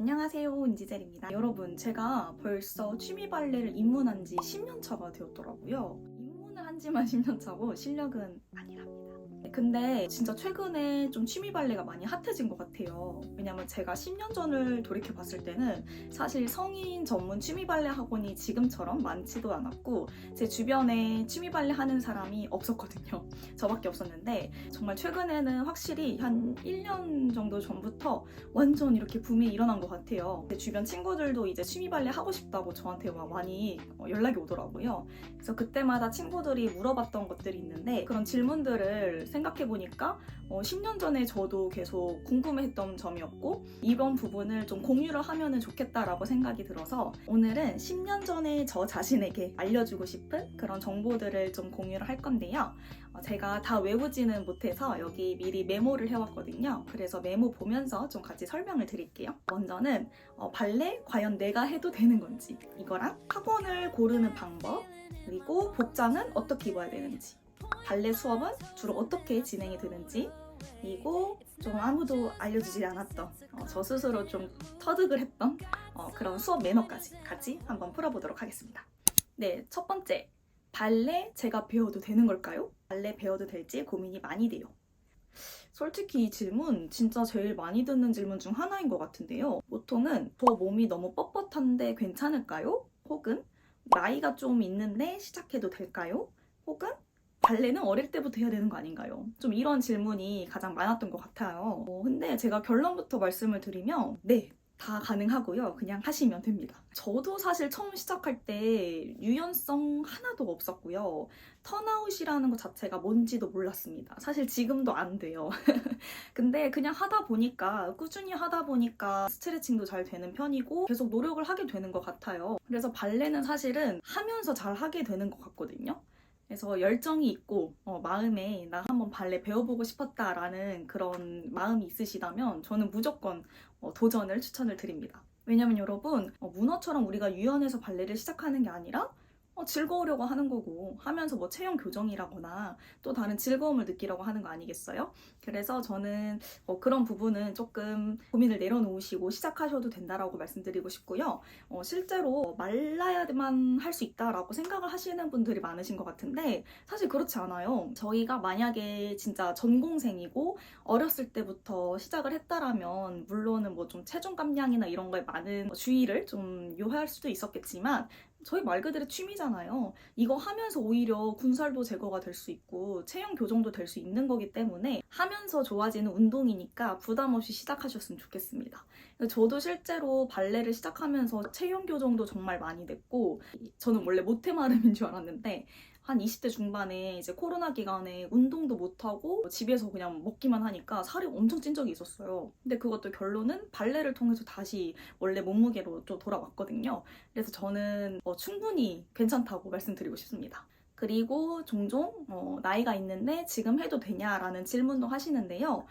안녕하세요, 인지젤입니다. 여러분, 제가 벌써 취미 발레를 입문한 지 10년 차가 되었더라고요. 입문을 한 지만 10년 차고 실력은 아니랍니다. 근데 진짜 최근에 좀 취미 발레가 많이 핫해진 것 같아요. 왜냐면 제가 10년 전을 돌이켜 봤을 때는 사실 성인 전문 취미 발레 학원이 지금처럼 많지도 않았고 제 주변에 취미 발레 하는 사람이 없었거든요. 저밖에 없었는데 정말 최근에는 확실히 한 1년 정도 전부터 완전 이렇게 붐이 일어난 것 같아요. 제 주변 친구들도 이제 취미 발레 하고 싶다고 저한테 많이 연락이 오더라고요. 그래서 그때마다 친구들이 물어봤던 것들이 있는데 그런 질문들을 생각해보니까 10년 전에 저도 계속 궁금해했던 점이었고 이런 부분을 좀 공유를 하면 좋겠다라고 생각이 들어서 오늘은 10년 전에 저 자신에게 알려주고 싶은 그런 정보들을 좀 공유를 할 건데요. 제가 다 외우지는 못해서 여기 미리 메모를 해왔거든요. 그래서 메모 보면서 좀 같이 설명을 드릴게요. 먼저는 발레 과연 내가 해도 되는 건지, 이거랑 학원을 고르는 방법, 그리고 복장은 어떻게 입어야 되는지, 발레 수업은 주로 어떻게 진행이 되는지, 그리고 좀 아무도 알려주지 않았던 저 스스로 좀 터득을 했던 그런 수업 매너까지 같이 한번 풀어보도록 하겠습니다. 네, 첫 번째, 발레 제가 배워도 되는 걸까요? 발레 배워도 될지 고민이 많이 돼요. 솔직히 이 질문 진짜 제일 많이 듣는 질문 중 하나인 것 같은데요. 보통은 저 몸이 너무 뻣뻣한데 괜찮을까요? 혹은 나이가 좀 있는데 시작해도 될까요? 혹은 발레는 어릴 때부터 해야 되는 거 아닌가요? 좀 이런 질문이 가장 많았던 것 같아요. 근데 제가 결론부터 말씀을 드리면 네, 다 가능하고요. 그냥 하시면 됩니다. 저도 사실 처음 시작할 때 유연성 하나도 없었고요. 턴아웃이라는 것 자체가 뭔지도 몰랐습니다. 사실 지금도 안 돼요. 근데 그냥 하다 보니까 꾸준히 하다 보니까 스트레칭도 잘 되는 편이고 계속 노력을 하게 되는 것 같아요. 그래서 발레는 사실은 하면서 잘 하게 되는 것 같거든요. 그래서 열정이 있고 마음에 나 한번 발레 배워보고 싶었다라는 그런 마음이 있으시다면 저는 무조건 도전을 추천을 드립니다. 왜냐면 여러분 문어처럼 우리가 유연해서 발레를 시작하는 게 아니라 즐거우려고 하는 거고 하면서 뭐 체형 교정이라거나 또 다른 즐거움을 느끼려고 하는 거 아니겠어요? 그래서 저는 그런 부분은 조금 고민을 내려놓으시고 시작하셔도 된다라고 말씀드리고 싶고요. 실제로 말라야만 할 수 있다라고 생각을 하시는 분들이 많으신 것 같은데 사실 그렇지 않아요. 저희가 만약에 진짜 전공생이고 어렸을 때부터 시작을 했다라면 물론은 뭐 좀 체중 감량이나 이런 거에 많은 주의를 좀 요할 수도 있었겠지만 저희 말 그대로 취미잖아요. 이거 하면서 오히려 군살도 제거가 될 수 있고 체형 교정도 될 수 있는 거기 때문에 하면서 좋아지는 운동이니까 부담 없이 시작하셨으면 좋겠습니다. 저도 실제로 발레를 시작하면서 체형 교정도 정말 많이 됐고 저는 원래 모태마름인 줄 알았는데 한 20대 중반에 이제 코로나 기간에 운동도 못하고 집에서 그냥 먹기만 하니까 살이 엄청 찐 적이 있었어요. 근데 그것도 결론은 발레를 통해서 다시 원래 몸무게로 좀 돌아왔거든요. 그래서 저는 충분히 괜찮다고 말씀드리고 싶습니다. 그리고 종종 나이가 있는데 지금 해도 되냐라는 질문도 하시는데요.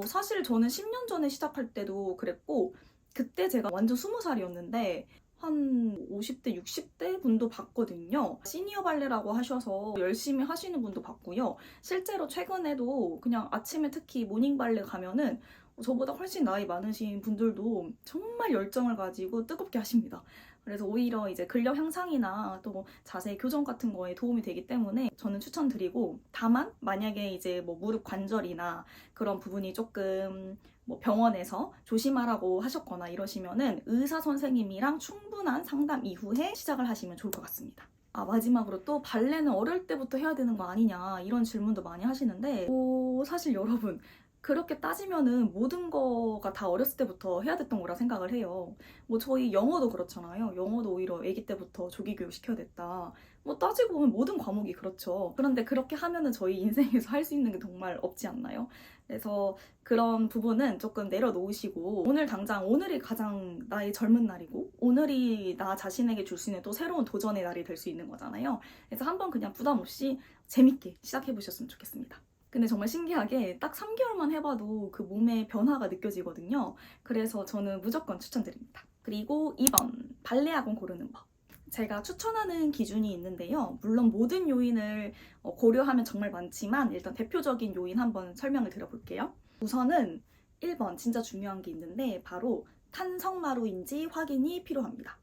사실 저는 10년 전에 시작할 때도 그랬고 그때 제가 완전 20살이었는데 한 50대, 60대 분도 봤거든요. 시니어 발레라고 하셔서 열심히 하시는 분도 봤고요. 실제로 최근에도 그냥 아침에 특히 모닝 발레 가면은 저보다 훨씬 나이 많으신 분들도 정말 열정을 가지고 뜨겁게 하십니다. 그래서 오히려 이제 근력 향상이나 또 자세 교정 같은 거에 도움이 되기 때문에 저는 추천드리고 다만 만약에 이제 뭐 무릎 관절이나 그런 부분이 조금 뭐 병원에서 조심하라고 하셨거나 이러시면은 의사 선생님이랑 충분한 상담 이후에 시작을 하시면 좋을 것 같습니다. 마지막으로 또 발레는 어릴 때부터 해야 되는 거 아니냐 이런 질문도 많이 하시는데 사실 여러분 그렇게 따지면은 모든 거가 다 어렸을 때부터 해야 됐던 거라 생각을 해요. 뭐 저희 영어도 그렇잖아요. 영어도 오히려 아기 때부터 조기 교육 시켜야 됐다. 뭐 따지고 보면 모든 과목이 그렇죠. 그런데 그렇게 하면은 저희 인생에서 할 수 있는 게 정말 없지 않나요? 그래서 그런 부분은 조금 내려놓으시고 오늘 당장 오늘이 가장 나의 젊은 날이고 오늘이 나 자신에게 줄 수 있는 또 새로운 도전의 날이 될 수 있는 거잖아요. 그래서 한번 그냥 부담 없이 재밌게 시작해 보셨으면 좋겠습니다. 근데 정말 신기하게 딱 3개월만 해봐도 그 몸의 변화가 느껴지거든요. 그래서 저는 무조건 추천드립니다. 그리고 2번, 발레 학원 고르는 법. 제가 추천하는 기준이 있는데요. 물론 모든 요인을 고려하면 정말 많지만 일단 대표적인 요인 한번 설명을 드려볼게요. 우선은 1번 진짜 중요한 게 있는데 바로 탄성마루인지 확인이 필요합니다.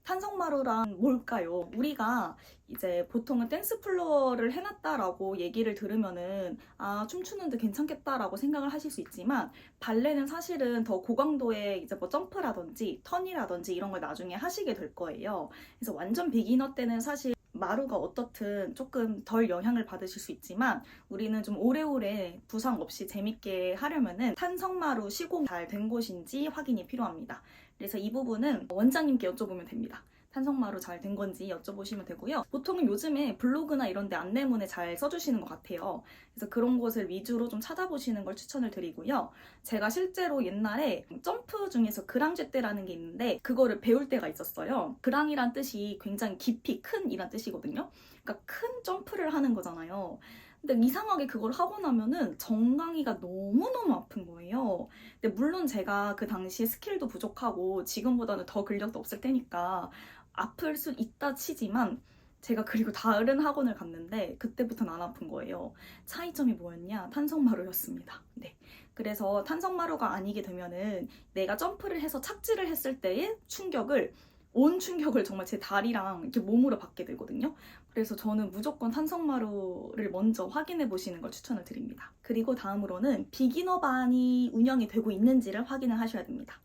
탄성마루란 뭘까요? 우리가 이제 보통은 댄스 플로어를 해놨다라고 얘기를 들으면은 아, 춤추는데 괜찮겠다라고 생각을 하실 수 있지만 발레는 사실은 더 고강도의 이제 뭐 점프라든지 턴이라든지 이런 걸 나중에 하시게 될 거예요. 그래서 완전 비기너 때는 사실 마루가 어떻든 조금 덜 영향을 받으실 수 있지만 우리는 좀 오래오래 부상 없이 재밌게 하려면은 탄성마루 시공 잘 된 곳인지 확인이 필요합니다. 그래서 이 부분은 원장님께 여쭤보면 됩니다. 탄성마루 잘 된 건지 여쭤보시면 되고요. 보통은 요즘에 블로그나 이런 데 안내문에 잘 써주시는 것 같아요. 그래서 그런 곳을 위주로 좀 찾아보시는 걸 추천을 드리고요. 제가 실제로 옛날에 점프 중에서 그랑제떼라는 게 있는데 그거를 배울 때가 있었어요. 그랑이란 뜻이 굉장히 깊이 큰 이란 뜻이거든요. 그러니까 큰 점프를 하는 거잖아요. 근데 이상하게 그걸 하고 나면은 정강이가 너무너무 아픈 거예요. 근데 물론 제가 그 당시에 스킬도 부족하고 지금보다는 더 근력도 없을 테니까 아플 수 있다 치지만 제가 그리고 다른 학원을 갔는데 그때부터는 안 아픈 거예요. 차이점이 뭐였냐? 탄성마루였습니다. 네. 그래서 탄성마루가 아니게 되면은 내가 점프를 해서 착지를 했을 때의 충격을 온 충격을 정말 제 다리랑 이렇게 몸으로 받게 되거든요. 그래서 저는 무조건 탄성마루를 먼저 확인해 보시는 걸 추천을 드립니다. 그리고 다음으로는 비기너 반이 운영이 되고 있는지를 확인을 하셔야 됩니다.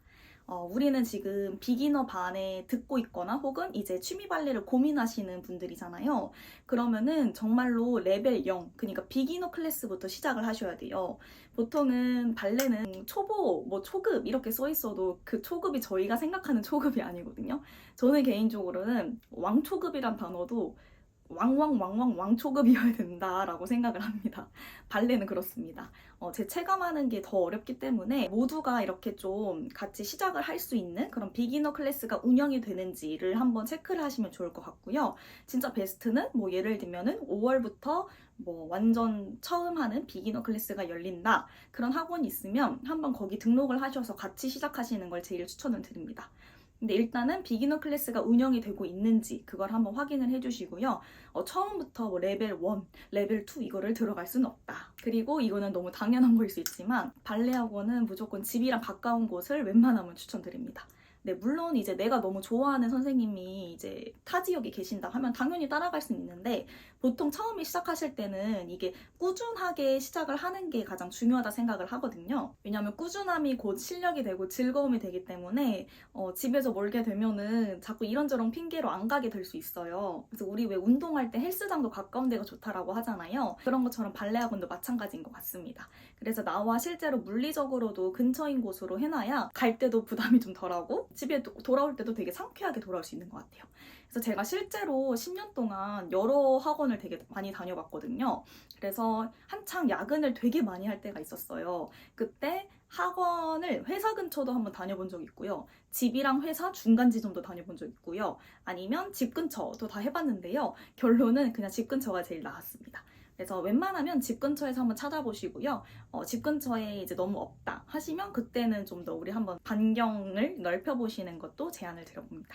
우리는 지금 비기너 반에 듣고 있거나 혹은 이제 취미 발레를 고민하시는 분들이잖아요. 그러면은 정말로 레벨 0, 그러니까 비기너 클래스부터 시작을 하셔야 돼요. 보통은 발레는 초보, 뭐 초급 이렇게 써 있어도 그 초급이 저희가 생각하는 초급이 아니거든요. 저는 개인적으로는 왕초급이란 단어도 왕초급이어야 된다라고 생각을 합니다. 발레는 그렇습니다. 제 체감하는 게 더 어렵기 때문에 모두가 이렇게 좀 같이 시작을 할 수 있는 그런 비기너 클래스가 운영이 되는지를 한번 체크를 하시면 좋을 것 같고요. 진짜 베스트는 뭐 예를 들면은 5월부터 뭐 완전 처음 하는 비기너 클래스가 열린다. 그런 학원이 있으면 한번 거기 등록을 하셔서 같이 시작하시는 걸 제일 추천을 드립니다. 근데 일단은 비기너 클래스가 운영이 되고 있는지 그걸 한번 확인을 해주시고요. 처음부터 뭐 레벨 1, 레벨 2 이거를 들어갈 수는 없다. 그리고 이거는 너무 당연한 거일 수 있지만 발레 학원은 무조건 집이랑 가까운 곳을 웬만하면 추천드립니다. 네, 물론 이제 내가 너무 좋아하는 선생님이 이제 타 지역에 계신다 하면 당연히 따라갈 수는 있는데 보통 처음에 시작하실 때는 이게 꾸준하게 시작을 하는 게 가장 중요하다 생각을 하거든요. 왜냐하면 꾸준함이 곧 실력이 되고 즐거움이 되기 때문에 집에서 멀게 되면은 자꾸 이런저런 핑계로 안 가게 될 수 있어요. 그래서 우리 왜 운동할 때 헬스장도 가까운 데가 좋다라고 하잖아요. 그런 것처럼 발레 학원도 마찬가지인 것 같습니다. 그래서 나와 실제로 물리적으로도 근처인 곳으로 해놔야 갈 때도 부담이 좀 덜하고 집에 돌아올 때도 되게 상쾌하게 돌아올 수 있는 것 같아요. 그래서 제가 실제로 10년 동안 여러 학원을 되게 많이 다녀봤거든요. 그래서 한창 야근을 되게 많이 할 때가 있었어요. 그때 학원을 회사 근처도 한번 다녀본 적 있고요. 집이랑 회사 중간 지점도 다녀본 적 있고요. 아니면 집 근처도 다 해봤는데요. 결론은 그냥 집 근처가 제일 나았습니다. 그래서 웬만하면 집 근처에서 한번 찾아보시고요. 집 근처에 이제 너무 없다 하시면 그때는 좀 더 우리 한번 반경을 넓혀보시는 것도 제안을 드려봅니다.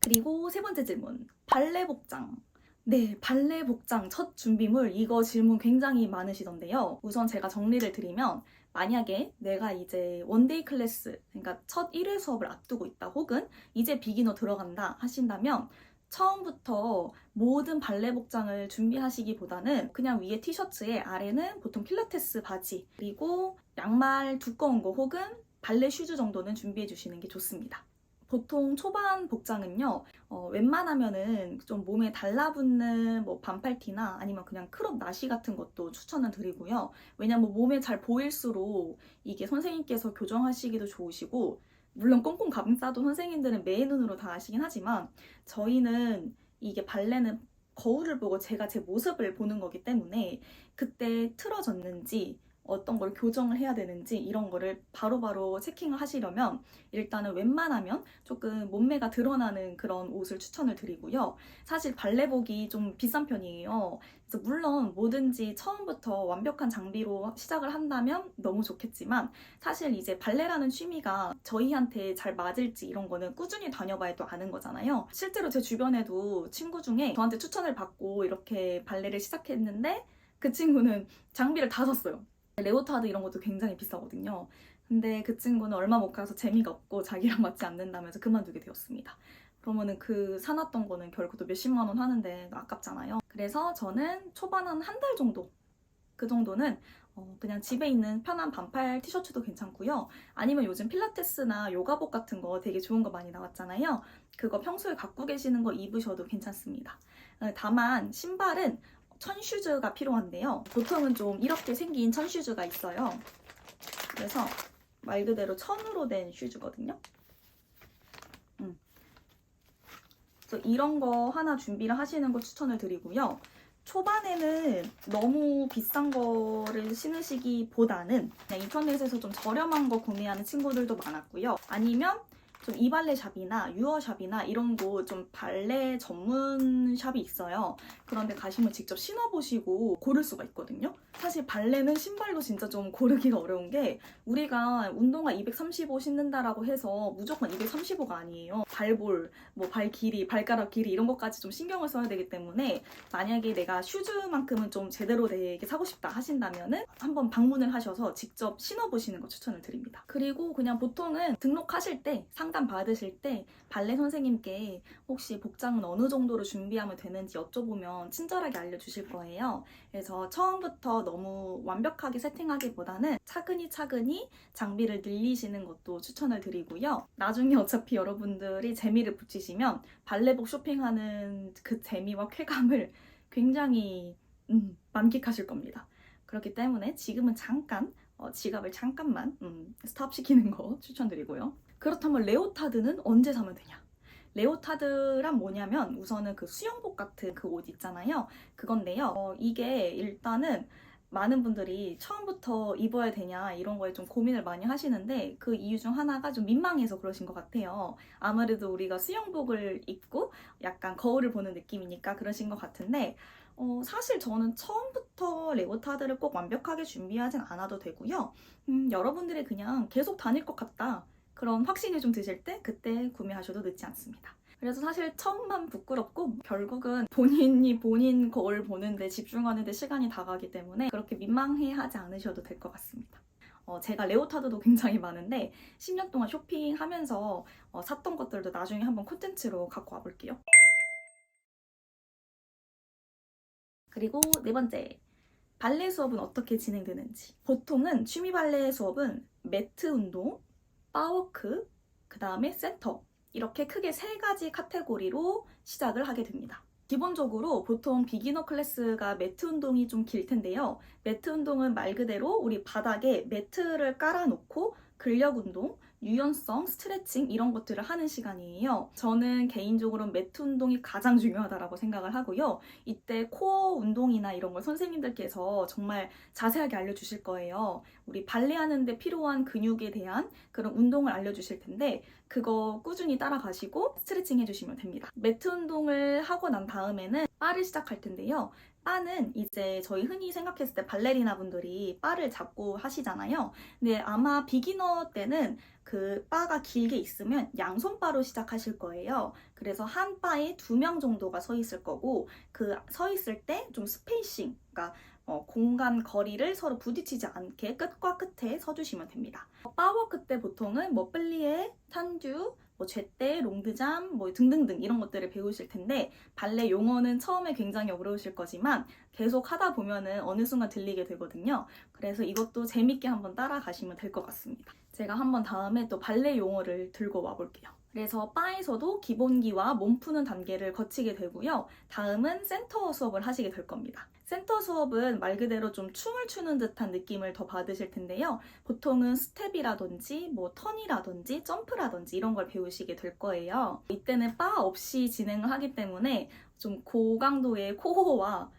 그리고 세 번째 질문, 발레 복장. 네, 발레 복장 첫 준비물, 이거 질문 굉장히 많으시던데요. 우선 제가 정리를 드리면 만약에 내가 이제 원데이 클래스, 그러니까 첫 1회 수업을 앞두고 있다 혹은 이제 비기너 들어간다 하신다면 처음부터 모든 발레 복장을 준비하시기보다는 그냥 위에 티셔츠에 아래는 보통 필라테스 바지 그리고 양말 두꺼운 거 혹은 발레 슈즈 정도는 준비해 주시는 게 좋습니다. 보통 초반 복장은요, 웬만하면은 좀 몸에 달라붙는 뭐 반팔티나 아니면 그냥 크롭 나시 같은 것도 추천을 드리고요. 왜냐면 몸에 잘 보일수록 이게 선생님께서 교정하시기도 좋으시고 물론 꽁꽁 감싸도 선생님들은 매의 눈으로 다 아시긴 하지만 저희는 이게 발레는 거울을 보고 제가 제 모습을 보는 거기 때문에 그때 틀어졌는지 어떤 걸 교정을 해야 되는지 이런 거를 바로바로 체킹을 하시려면 일단은 웬만하면 조금 몸매가 드러나는 그런 옷을 추천을 드리고요. 사실 발레복이 좀 비싼 편이에요. 그래서 물론 뭐든지 처음부터 완벽한 장비로 시작을 한다면 너무 좋겠지만 사실 이제 발레라는 취미가 저희한테 잘 맞을지 이런 거는 꾸준히 다녀봐야 또 아는 거잖아요. 실제로 제 주변에도 친구 중에 저한테 추천을 받고 이렇게 발레를 시작했는데 그 친구는 장비를 다 샀어요. 레오타드 이런 것도 굉장히 비싸거든요. 근데 그 친구는 얼마 못 가서 재미가 없고 자기랑 맞지 않는다면서 그만두게 되었습니다. 그러면은 그 사놨던 거는 결국 또 몇십만 원 하는데 아깝잖아요. 그래서 저는 초반 한 달 정도, 그 정도는 그냥 집에 있는 편한 반팔 티셔츠도 괜찮고요. 아니면 요즘 필라테스나 요가복 같은 거 되게 좋은 거 많이 나왔잖아요. 그거 평소에 갖고 계시는 거 입으셔도 괜찮습니다. 다만 신발은 천슈즈가 필요한데요. 보통은 좀 이렇게 생긴 천슈즈가 있어요. 그래서 말 그대로 천으로 된 슈즈거든요. 그래서 이런 거 하나 준비를 하시는 거 추천을 드리고요. 초반에는 너무 비싼 거를 신으시기보다는 그냥 인터넷에서 좀 저렴한 거 구매하는 친구들도 많았고요. 아니면 좀 이발레 샵이나 유어샵이나 이런 곳 좀 발레 전문 샵이 있어요. 그런데 가시면 직접 신어보시고 고를 수가 있거든요. 사실 발레는 신발도 진짜 좀 고르기가 어려운 게 우리가 운동화 235 신는다라고 해서 무조건 235가 아니에요. 발볼, 뭐 발 길이, 발가락 길이 이런 것까지 좀 신경을 써야 되기 때문에 만약에 내가 슈즈만큼은 좀 제대로 되게 사고 싶다 하신다면은 한번 방문을 하셔서 직접 신어보시는 거 추천을 드립니다. 그리고 그냥 보통은 등록하실 때 상담 받으실 때 발레 선생님께 혹시 복장은 어느 정도로 준비하면 되는지 여쭤보면 친절하게 알려주실 거예요. 그래서 처음부터 너무 완벽하게 세팅하기보다는 차근히 장비를 늘리시는 것도 추천을 드리고요. 나중에 어차피 여러분들이 재미를 붙이시면 발레복 쇼핑하는 그 재미와 쾌감을 굉장히 만끽하실 겁니다. 그렇기 때문에 지금은 잠깐 지갑을 잠깐만 스탑시키는 거 추천드리고요. 그렇다면 레오타드는 언제 사면 되냐? 레오타드란 뭐냐면 우선은 그 수영복 같은 그 옷 있잖아요. 그건데요. 이게 일단은 많은 분들이 처음부터 입어야 되냐 이런 거에 좀 고민을 많이 하시는데 그 이유 중 하나가 좀 민망해서 그러신 것 같아요. 아무래도 우리가 수영복을 입고 약간 거울을 보는 느낌이니까 그러신 것 같은데 사실 저는 처음부터 레오타드를 꼭 완벽하게 준비하진 않아도 되고요. 여러분들이 그냥 계속 다닐 것 같다. 그런 확신이 좀 드실 때 그때 구매하셔도 늦지 않습니다. 그래서 사실 처음만 부끄럽고 결국은 본인이 본인 거울 보는데 집중하는데 시간이 다 가기 때문에 그렇게 민망해하지 않으셔도 될 것 같습니다. 제가 레오타드도 굉장히 많은데 10년 동안 쇼핑하면서 샀던 것들도 나중에 한번 콘텐츠로 갖고 와볼게요. 그리고 네 번째, 발레 수업은 어떻게 진행되는지. 보통은 취미 발레 수업은 매트 운동, 바워크, 그 다음에 센터 이렇게 크게 세 가지 카테고리로 시작을 하게 됩니다. 기본적으로 보통 비기너 클래스가 매트 운동이 좀 길 텐데요. 매트 운동은 말 그대로 우리 바닥에 매트를 깔아놓고 근력 운동, 유연성, 스트레칭 이런 것들을 하는 시간이에요. 저는 개인적으로 매트 운동이 가장 중요하다고 생각을 하고요. 이때 코어 운동이나 이런 걸 선생님들께서 정말 자세하게 알려주실 거예요. 우리 발레 하는데 필요한 근육에 대한 그런 운동을 알려주실 텐데 그거 꾸준히 따라가시고 스트레칭 해주시면 됩니다. 매트 운동을 하고 난 다음에는 바를 시작할 텐데요. 바는 이제 저희 흔히 생각했을 때 발레리나 분들이 바를 잡고 하시잖아요. 근데 아마 비기너 때는 그 바가 길게 있으면 양손바로 시작하실 거예요. 그래서 한 바에 2명 정도가 서 있을 거고 그 서 있을 때 좀 스페이싱, 그러니까 공간 거리를 서로 부딪히지 않게 끝과 끝에 서주시면 됩니다. 바워크 때 보통은 뭐 플리에, 탄듀, 뭐 제떼, 롱드잠, 뭐 등등등 이런 것들을 배우실 텐데 발레 용어는 처음에 굉장히 어려우실 거지만 계속 하다 보면은 어느 순간 들리게 되거든요. 그래서 이것도 재밌게 한번 따라가시면 될 것 같습니다. 제가 한번 다음에 또 발레 용어를 들고 와볼게요. 그래서 바에서도 기본기와 몸 푸는 단계를 거치게 되고요. 다음은 센터 수업을 하시게 될 겁니다. 센터 수업은 말 그대로 좀 춤을 추는 듯한 느낌을 더 받으실 텐데요. 보통은 스텝이라든지 뭐 턴이라든지 점프라든지 이런 걸 배우시게 될 거예요. 이때는 바 없이 진행을 하기 때문에 좀 고강도의 코어와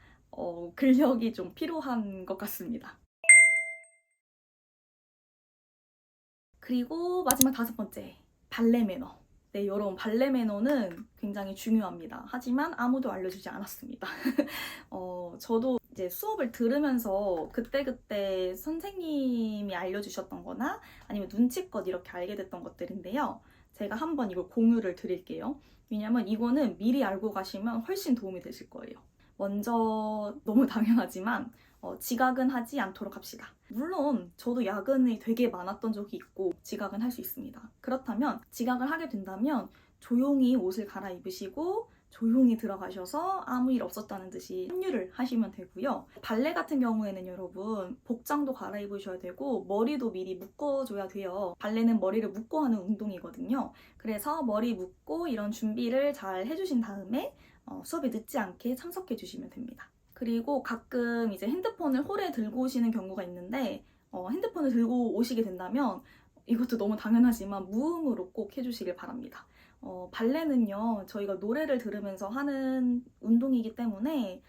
근력이 좀 필요한 것 같습니다. 그리고 마지막 5번째, 발레 매너. 네, 여러분 발레 매너는 굉장히 중요합니다. 하지만 아무도 알려주지 않았습니다. 저도 이제 수업을 들으면서 그때그때 선생님이 알려주셨던 거나 아니면 눈치껏 이렇게 알게 됐던 것들인데요. 제가 한번 이걸 공유를 드릴게요. 왜냐면 이거는 미리 알고 가시면 훨씬 도움이 되실 거예요. 먼저 너무 당연하지만 지각은 하지 않도록 합시다. 물론 저도 야근이 되게 많았던 적이 있고 지각은 할 수 있습니다. 그렇다면 지각을 하게 된다면 조용히 옷을 갈아입으시고 조용히 들어가셔서 아무 일 없었다는 듯이 합류를 하시면 되고요. 발레 같은 경우에는 여러분 복장도 갈아입으셔야 되고 머리도 미리 묶어줘야 돼요. 발레는 머리를 묶고 하는 운동이거든요. 그래서 머리 묶고 이런 준비를 잘 해주신 다음에 수업에 늦지 않게 참석해 주시면 됩니다. 그리고 가끔 이제 핸드폰을 홀에 들고 오시는 경우가 있는데 핸드폰을 들고 오시게 된다면 이것도 너무 당연하지만 무음으로 꼭 해주시길 바랍니다. 발레는요, 저희가 노래를 들으면서 하는 운동이기 때문에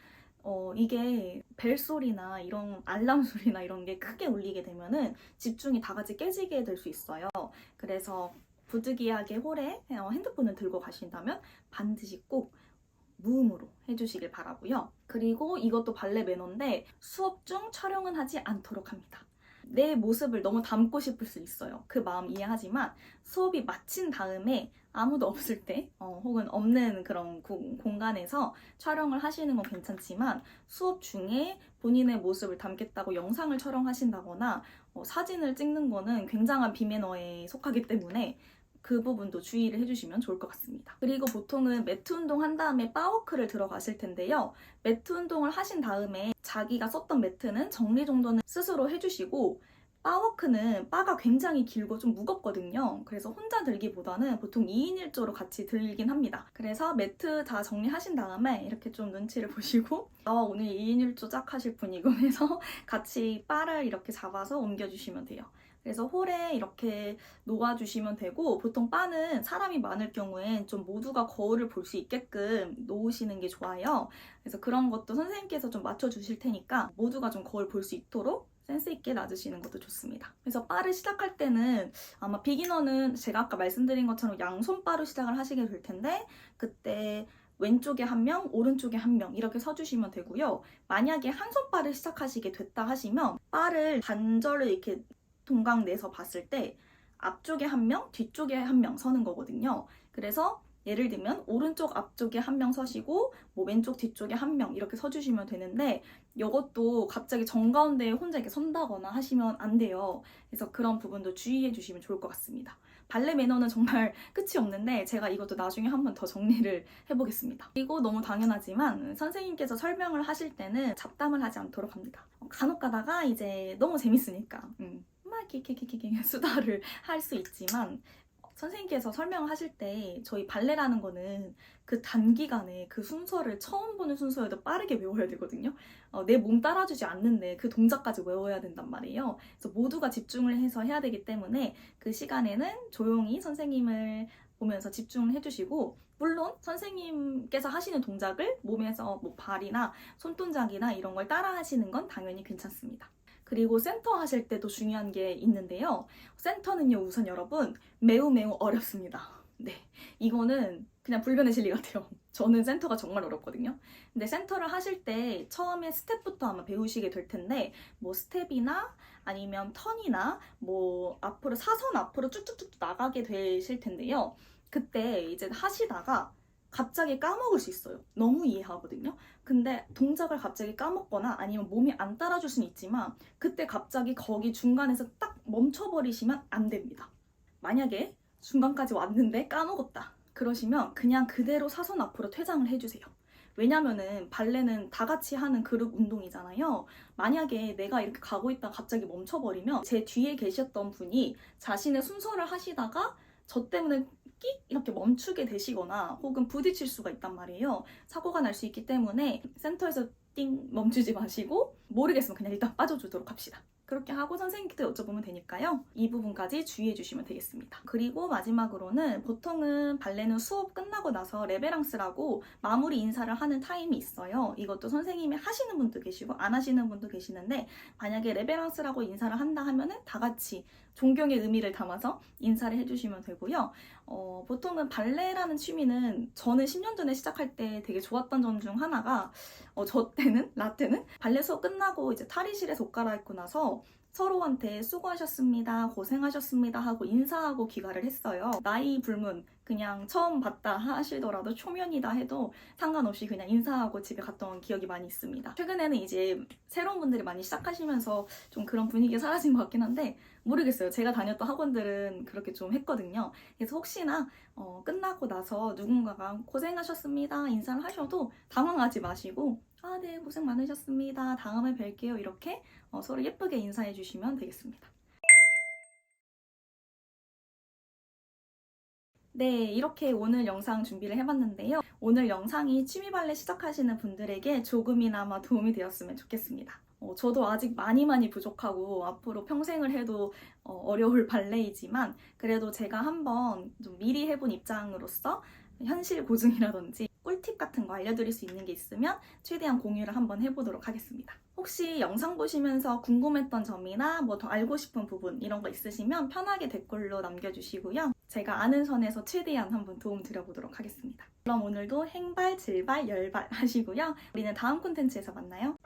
이게 벨소리나 이런 알람 소리나 이런 게 크게 울리게 되면은 집중이 다 같이 깨지게 될 수 있어요. 그래서 부득이하게 홀에 핸드폰을 들고 가신다면 반드시 꼭 무음으로 해주시길 바라고요. 그리고 이것도 발레 매너인데 수업 중 촬영은 하지 않도록 합니다. 내 모습을 너무 담고 싶을 수 있어요. 그 마음 이해하지만 수업이 마친 다음에 아무도 없을 때 혹은 없는 그런 공간에서 촬영을 하시는 건 괜찮지만 수업 중에 본인의 모습을 담겠다고 영상을 촬영하신다거나 사진을 찍는 거는 굉장한 비매너에 속하기 때문에 그 부분도 주의를 해주시면 좋을 것 같습니다. 그리고 보통은 매트 운동 한 다음에 바워크를 들어가실 텐데요. 매트 운동을 하신 다음에 자기가 썼던 매트는 정리정돈을 스스로 해주시고 바워크는 바가 굉장히 길고 좀 무겁거든요. 그래서 혼자 들기보다는 보통 2인 1조로 같이 들긴 합니다. 그래서 매트 다 정리하신 다음에 이렇게 좀 눈치를 보시고 오늘 2인 1조 짝 하실 분이고 해서 같이 바를 이렇게 잡아서 옮겨주시면 돼요. 그래서 홀에 이렇게 놓아주시면 되고 보통 바는 사람이 많을 경우엔 좀 모두가 거울을 볼 수 있게끔 놓으시는 게 좋아요. 그래서 그런 것도 선생님께서 좀 맞춰주실 테니까 모두가 좀 거울 볼 수 있도록 센스 있게 놔주시는 것도 좋습니다. 그래서 바를 시작할 때는 아마 비기너는 제가 아까 말씀드린 것처럼 양손 바로 시작을 하시게 될 텐데 그때 왼쪽에 한 명, 오른쪽에 한 명 이렇게 서주시면 되고요. 만약에 한 손 바를 시작하시게 됐다 하시면 바를 단절을 이렇게 동강 내서 봤을 때 앞쪽에 한 명, 뒤쪽에 한 명 서는 거거든요. 그래서 예를 들면 오른쪽 앞쪽에 한 명 서시고 뭐 왼쪽 뒤쪽에 한 명 이렇게 서주시면 되는데 이것도 갑자기 정가운데에 혼자 이렇게 선다거나 하시면 안 돼요. 그래서 그런 부분도 주의해 주시면 좋을 것 같습니다. 발레 매너는 정말 끝이 없는데 제가 이것도 나중에 한번 더 정리를 해보겠습니다. 그리고 너무 당연하지만 선생님께서 설명을 하실 때는 잡담을 하지 않도록 합니다. 간혹 가다가 이제 너무 재밌으니까 막 이렇게 수다를 할 수 있지만 선생님께서 설명을 하실 때 저희 발레라는 거는 그 단기간에 그 순서를 처음 보는 순서여도 빠르게 외워야 되거든요. 내 몸 따라주지 않는데 그 동작까지 외워야 된단 말이에요. 그래서 모두가 집중을 해서 해야 되기 때문에 그 시간에는 조용히 선생님을 보면서 집중을 해주시고 물론 선생님께서 하시는 동작을 몸에서 뭐 발이나 손동작이나 이런 걸 따라 하시는 건 당연히 괜찮습니다. 그리고 센터 하실 때도 중요한 게 있는데요. 센터는요, 우선 여러분 매우 어렵습니다. 네, 이거는 그냥 불변의 진리 같아요. 저는 센터가 정말 어렵거든요. 근데 센터를 하실 때 처음에 스텝부터 아마 배우시게 될 텐데 뭐 스텝이나 아니면 턴이나 뭐 앞으로 사선 앞으로 쭉쭉쭉 나가게 되실 텐데요. 그때 이제 하시다가 갑자기 까먹을 수 있어요. 너무 이해하거든요. 근데 동작을 갑자기 까먹거나 아니면 몸이 안 따라줄 수는 있지만 그때 갑자기 거기 중간에서 딱 멈춰버리시면 안 됩니다. 만약에 중간까지 왔는데 까먹었다. 그러시면 그냥 그대로 사선 앞으로 퇴장을 해주세요. 왜냐면은 발레는 다 같이 하는 그룹 운동이잖아요. 만약에 내가 이렇게 가고 있다가 갑자기 멈춰버리면 제 뒤에 계셨던 분이 자신의 순서를 하시다가 저 때문에 끽 이렇게 멈추게 되시거나 혹은 부딪힐 수가 있단 말이에요. 사고가 날 수 있기 때문에 센터에서 띵 멈추지 마시고 모르겠으면 그냥 일단 빠져주도록 합시다. 그렇게 하고 선생님께 여쭤보면 되니까요. 이 부분까지 주의해 주시면 되겠습니다. 그리고 마지막으로는 보통은 발레는 수업 끝나고 나서 레베랑스라고 마무리 인사를 하는 타임이 있어요. 이것도 선생님이 하시는 분도 계시고 안 하시는 분도 계시는데 만약에 레베랑스라고 인사를 한다 하면은 다 같이 존경의 의미를 담아서 인사를 해주시면 되고요. 보통은 발레라는 취미는 저는 10년 전에 시작할 때 되게 좋았던 점 중 하나가 저 때는 라떼는 발레 수업 끝나고 이제 탈의실에서 옷 갈아입고 나서 서로한테 수고하셨습니다, 고생하셨습니다 하고 인사하고 귀가를 했어요. 나이 불문, 그냥 처음 봤다 하시더라도 초면이다 해도 상관없이 그냥 인사하고 집에 갔던 기억이 많이 있습니다. 최근에는 이제 새로운 분들이 많이 시작하시면서 좀 그런 분위기가 사라진 것 같긴 한데 모르겠어요. 제가 다녔던 학원들은 그렇게 좀 했거든요. 그래서 혹시나 끝나고 나서 누군가가 고생하셨습니다 인사를 하셔도 당황하지 마시고 아, 네, 고생 많으셨습니다. 다음에 뵐게요. 이렇게 서로 예쁘게 인사해 주시면 되겠습니다. 네, 이렇게 오늘 영상 준비를 해봤는데요. 오늘 영상이 취미 발레 시작하시는 분들에게 조금이나마 도움이 되었으면 좋겠습니다. 저도 아직 많이 부족하고 앞으로 평생을 해도 어려울 발레이지만 그래도 제가 한번 좀 미리 해본 입장으로서 현실 고증이라든지 꿀팁 같은 거 알려드릴 수 있는 게 있으면 최대한 공유를 한번 해보도록 하겠습니다. 혹시 영상 보시면서 궁금했던 점이나 뭐 더 알고 싶은 부분 이런 거 있으시면 편하게 댓글로 남겨주시고요. 제가 아는 선에서 최대한 한번 도움 드려보도록 하겠습니다. 그럼 오늘도 행발, 질발, 열발 하시고요. 우리는 다음 콘텐츠에서 만나요.